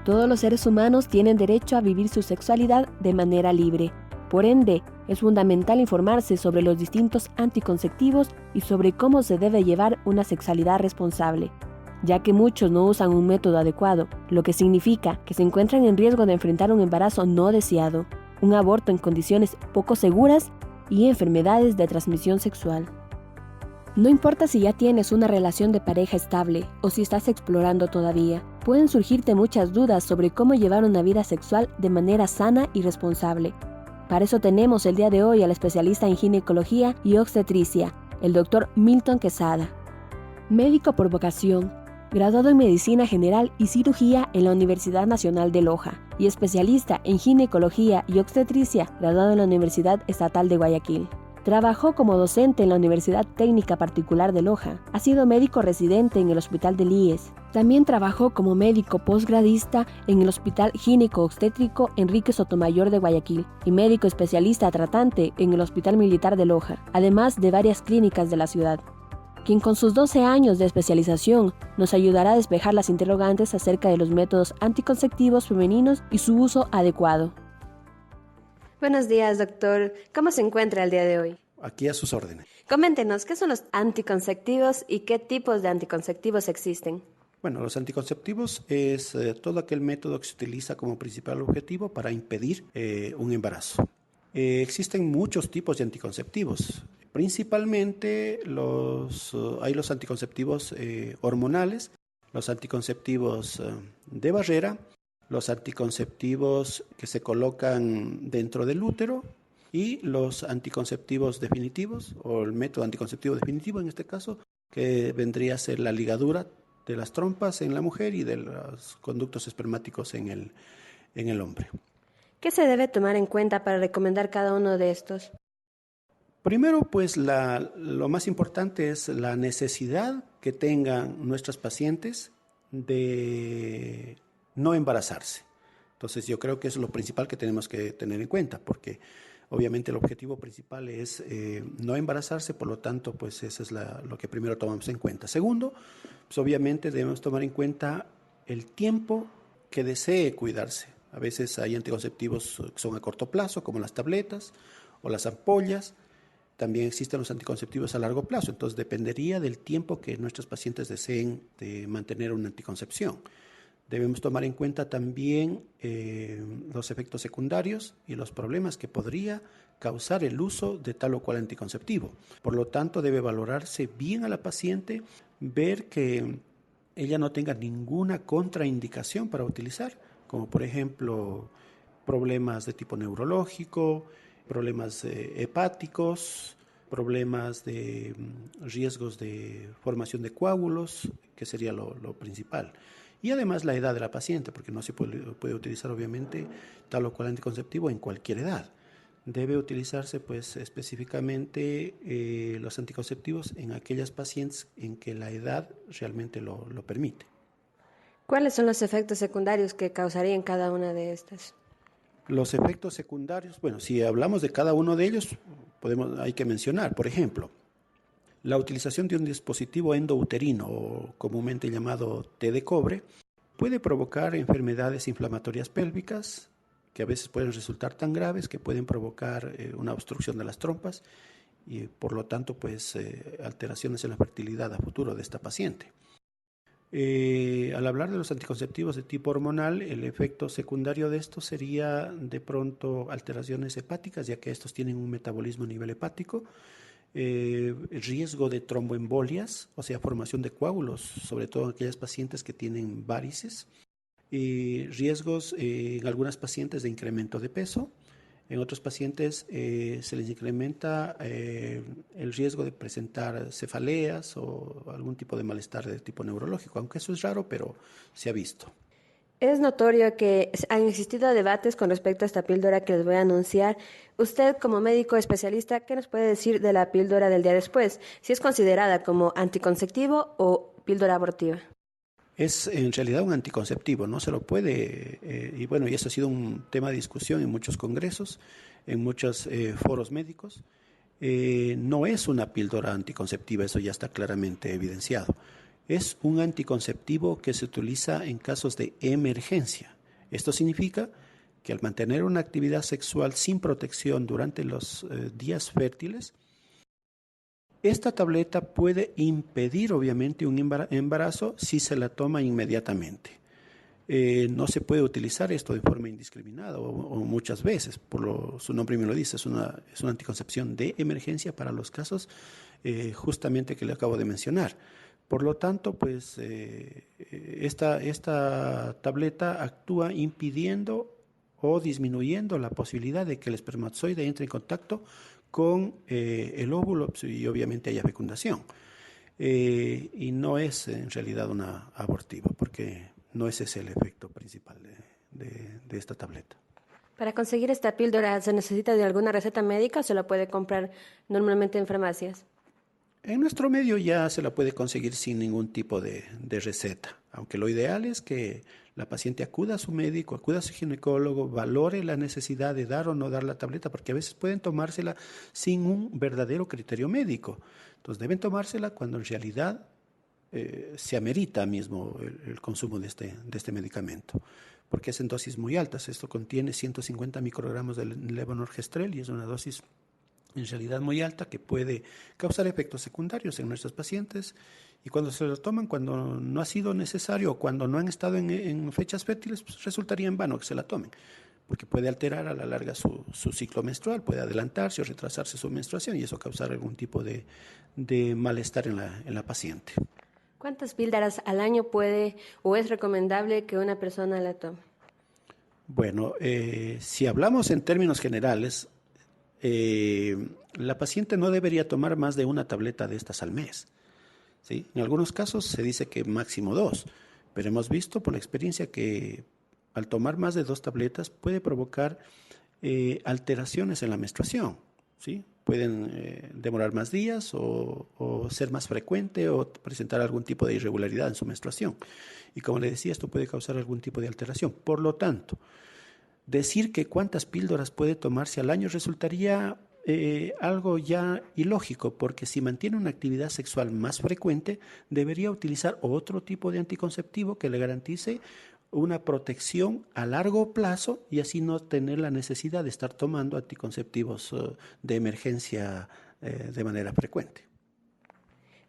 Todos los seres humanos tienen derecho a vivir su sexualidad de manera libre. Por ende, es fundamental informarse sobre los distintos anticonceptivos y sobre cómo se debe llevar una sexualidad responsable, ya que muchos no usan un método adecuado, lo que significa que se encuentran en riesgo de enfrentar un embarazo no deseado, un aborto en condiciones poco seguras y enfermedades de transmisión sexual. No importa si ya tienes una relación de pareja estable o si estás explorando todavía, pueden surgirte muchas dudas sobre cómo llevar una vida sexual de manera sana y responsable. Para eso tenemos el día de hoy al especialista en ginecología y obstetricia, el Dr. Milton Quesada. Médico por vocación, graduado en Medicina General y Cirugía en la Universidad Nacional de Loja y especialista en ginecología y obstetricia, graduado en la Universidad Estatal de Guayaquil. Trabajó como docente en la Universidad Técnica Particular de Loja. Ha sido médico residente en el Hospital del IES. También trabajó como médico posgradista en el Hospital Gineco-Obstétrico Enrique Sotomayor de Guayaquil y médico especialista tratante en el Hospital Militar de Loja, además de varias clínicas de la ciudad, quien con sus 12 años de especialización nos ayudará a despejar las interrogantes acerca de los métodos anticonceptivos femeninos y su uso adecuado. Buenos días, doctor. ¿Cómo se encuentra el día de hoy? Aquí a sus órdenes. Coméntenos, ¿qué son los anticonceptivos y qué tipos de anticonceptivos existen? Bueno, los anticonceptivos es todo aquel método que se utiliza como principal objetivo para impedir un embarazo. Existen muchos tipos de anticonceptivos. Principalmente hay los anticonceptivos hormonales, los anticonceptivos de barrera, los anticonceptivos que se colocan dentro del útero y los anticonceptivos definitivos, o el método anticonceptivo definitivo en este caso, que vendría a ser la ligadura de las trompas en la mujer y de los conductos espermáticos en el hombre. ¿Qué se debe tomar en cuenta para recomendar cada uno de estos? Primero, pues lo más importante es la necesidad que tengan nuestras pacientes de no embarazarse. Entonces yo creo que eso es lo principal que tenemos que tener en cuenta, porque obviamente el objetivo principal es no embarazarse, por lo tanto pues eso es lo que primero tomamos en cuenta. Segundo, pues obviamente debemos tomar en cuenta el tiempo que desee cuidarse. A veces hay anticonceptivos que son a corto plazo, como las tabletas o las ampollas. También existen los anticonceptivos a largo plazo, entonces dependería del tiempo que nuestros pacientes deseen de mantener una anticoncepción. Debemos tomar en cuenta también los efectos secundarios y los problemas que podría causar el uso de tal o cual anticonceptivo. Por lo tanto, debe valorarse bien a la paciente, ver que ella no tenga ninguna contraindicación para utilizar, como por ejemplo problemas de tipo neurológico, problemas hepáticos, problemas de riesgos de formación de coágulos, que sería lo principal. Y además la edad de la paciente, porque no se puede utilizar obviamente tal o cual anticonceptivo en cualquier edad. Debe utilizarse pues específicamente los anticonceptivos en aquellas pacientes en que la edad realmente lo permite. ¿Cuáles son los efectos secundarios que causarían cada una de estas? Los efectos secundarios, bueno, si hablamos de cada uno de ellos, hay que mencionar, por ejemplo, la utilización de un dispositivo endouterino, o comúnmente llamado té de cobre, puede provocar enfermedades inflamatorias pélvicas, que a veces pueden resultar tan graves que pueden provocar una obstrucción de las trompas y por lo tanto pues alteraciones en la fertilidad a futuro de esta paciente. Al hablar de los anticonceptivos de tipo hormonal, el efecto secundario de esto sería de pronto alteraciones hepáticas, ya que estos tienen un metabolismo a nivel hepático, riesgo de tromboembolias, o sea, formación de coágulos, sobre todo en aquellas pacientes que tienen varices, riesgos en algunas pacientes de incremento de peso. En otros pacientes se les incrementa el riesgo de presentar cefaleas o algún tipo de malestar de tipo neurológico, aunque eso es raro, pero se ha visto. Es notorio que han existido debates con respecto a esta píldora que les voy a anunciar. Usted, como médico especialista, ¿qué nos puede decir de la píldora del día después? Si es considerada como anticonceptivo o píldora abortiva. Es en realidad un anticonceptivo, no se lo puede, y bueno, y eso ha sido un tema de discusión en muchos congresos, en muchos foros médicos. No es una píldora anticonceptiva, eso ya está claramente evidenciado. Es un anticonceptivo que se utiliza en casos de emergencia. Esto significa que al mantener una actividad sexual sin protección durante los días fértiles, esta tableta puede impedir obviamente un embarazo si se la toma inmediatamente. No se puede utilizar esto de forma indiscriminada o muchas veces, su nombre me lo dice, es una anticoncepción de emergencia para los casos justamente que le acabo de mencionar. Por lo tanto, pues esta tableta actúa impidiendo o disminuyendo la posibilidad de que el espermatozoide entre en contacto con el óvulo y obviamente haya fecundación. Y no es en realidad una abortiva, porque no ese es el efecto principal de esta tableta. Para conseguir esta píldora, ¿se necesita de alguna receta médica o se la puede comprar normalmente en farmacias? En nuestro medio ya se la puede conseguir sin ningún tipo de receta, aunque lo ideal es que la paciente acuda a su médico, acuda a su ginecólogo, valore la necesidad de dar o no dar la tableta, porque a veces pueden tomársela sin un verdadero criterio médico. Entonces deben tomársela cuando en realidad se amerita mismo el consumo de este medicamento, porque es en dosis muy altas. Esto contiene 150 microgramos de levonorgestrel y es una dosis en realidad muy alta que puede causar efectos secundarios en nuestros pacientes, y cuando se lo toman cuando no ha sido necesario o cuando no han estado en fechas fértiles, pues resultaría en vano que se la tomen, porque puede alterar a la larga su ciclo menstrual, puede adelantarse o retrasarse su menstruación y eso causar algún tipo de malestar en la paciente. ¿Cuántas píldoras al año puede o es recomendable que una persona la tome? Bueno, si hablamos en términos generales, la paciente no debería tomar más de una tableta de estas al mes, ¿sí? En algunos casos se dice que máximo 2, pero hemos visto por la experiencia que al tomar más de 2 tabletas puede provocar alteraciones en la menstruación, ¿sí? Pueden demorar más días o ser más frecuente o presentar algún tipo de irregularidad en su menstruación. Y como le decía, esto puede causar algún tipo de alteración. Por lo tanto, decir que cuántas píldoras puede tomarse al año resultaría algo ya ilógico, porque si mantiene una actividad sexual más frecuente, debería utilizar otro tipo de anticonceptivo que le garantice una protección a largo plazo y así no tener la necesidad de estar tomando anticonceptivos de emergencia de manera frecuente.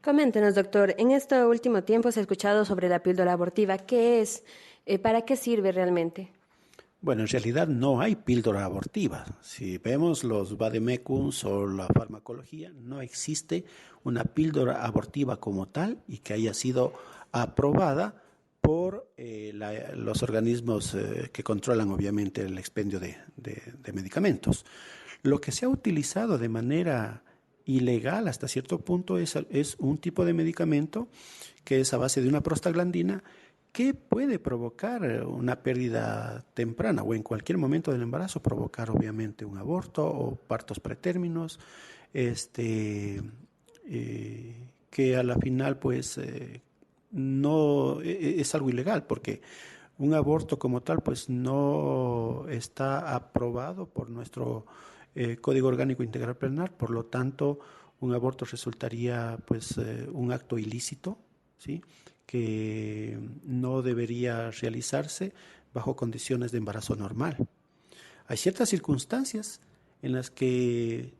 Coméntenos, doctor, en este último tiempo se ha escuchado sobre la píldora abortiva. ¿Qué es? ¿Para qué sirve realmente? Bueno, en realidad no hay píldora abortiva. Si vemos los vademecums o la farmacología, no existe una píldora abortiva como tal y que haya sido aprobada por los organismos que controlan obviamente el expendio de medicamentos. Lo que se ha utilizado de manera ilegal hasta cierto punto es un tipo de medicamento que es a base de una prostaglandina que puede provocar una pérdida temprana o en cualquier momento del embarazo provocar obviamente un aborto o partos pretérminos, que a la final pues no es algo ilegal porque un aborto como tal pues no está aprobado por nuestro Código Orgánico Integral Penal, por lo tanto un aborto resultaría pues un acto ilícito, ¿sí?, que no debería realizarse bajo condiciones de embarazo normal. Hay ciertas circunstancias en las que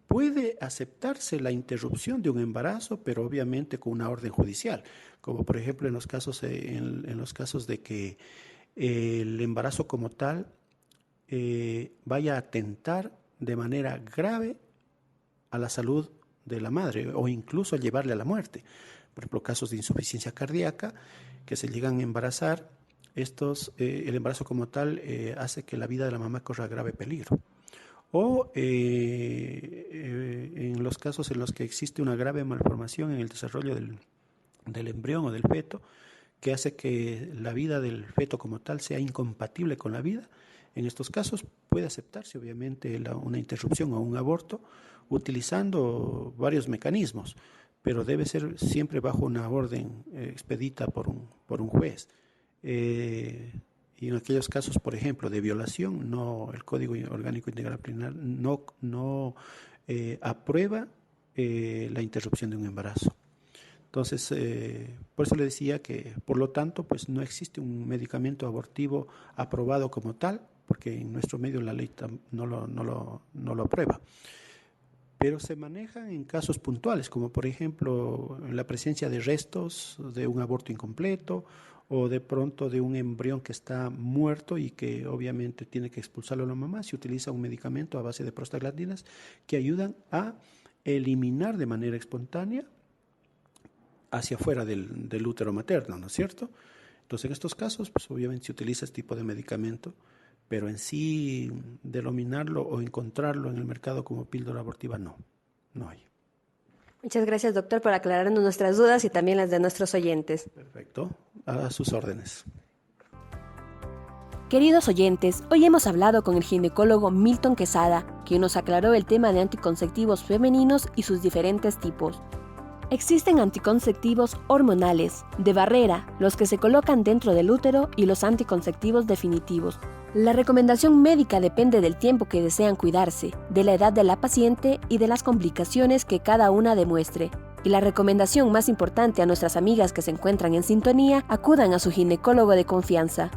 puede aceptarse la interrupción de un embarazo, pero obviamente con una orden judicial, como por ejemplo en los casos de que el embarazo como tal vaya a atentar de manera grave a la salud de la madre o incluso llevarle a la muerte. Por ejemplo, casos de insuficiencia cardíaca que se llegan a embarazar, el embarazo como tal hace que la vida de la mamá corra grave peligro. O en los casos en los que existe una grave malformación en el desarrollo del embrión o del feto, que hace que la vida del feto como tal sea incompatible con la vida. En estos casos puede aceptarse obviamente una interrupción o un aborto utilizando varios mecanismos, pero debe ser siempre bajo una orden expedita por un juez. Y en aquellos casos, por ejemplo, de violación, el Código Orgánico Integral Penal no aprueba la interrupción de un embarazo. Entonces, por eso le decía que, por lo tanto, pues no existe un medicamento abortivo aprobado como tal, porque en nuestro medio la ley no lo aprueba. Pero se manejan en casos puntuales, como por ejemplo la presencia de restos de un aborto incompleto o de pronto de un embrión que está muerto y que obviamente tiene que expulsarlo la mamá. Se utiliza un medicamento a base de prostaglandinas que ayudan a eliminar de manera espontánea hacia afuera del útero materno, ¿no es cierto? Entonces, en estos casos, pues obviamente se utiliza este tipo de medicamento, pero en sí denominarlo o encontrarlo en el mercado como píldora abortiva, no hay. Muchas gracias, doctor, por aclararnos nuestras dudas y también las de nuestros oyentes. Perfecto, a sus órdenes. Queridos oyentes, hoy hemos hablado con el ginecólogo Milton Quesada, quien nos aclaró el tema de anticonceptivos femeninos y sus diferentes tipos. Existen anticonceptivos hormonales, de barrera, los que se colocan dentro del útero y los anticonceptivos definitivos. La recomendación médica depende del tiempo que desean cuidarse, de la edad de la paciente y de las complicaciones que cada una demuestre. Y la recomendación más importante a nuestras amigas que se encuentran en sintonía, acudan a su ginecólogo de confianza.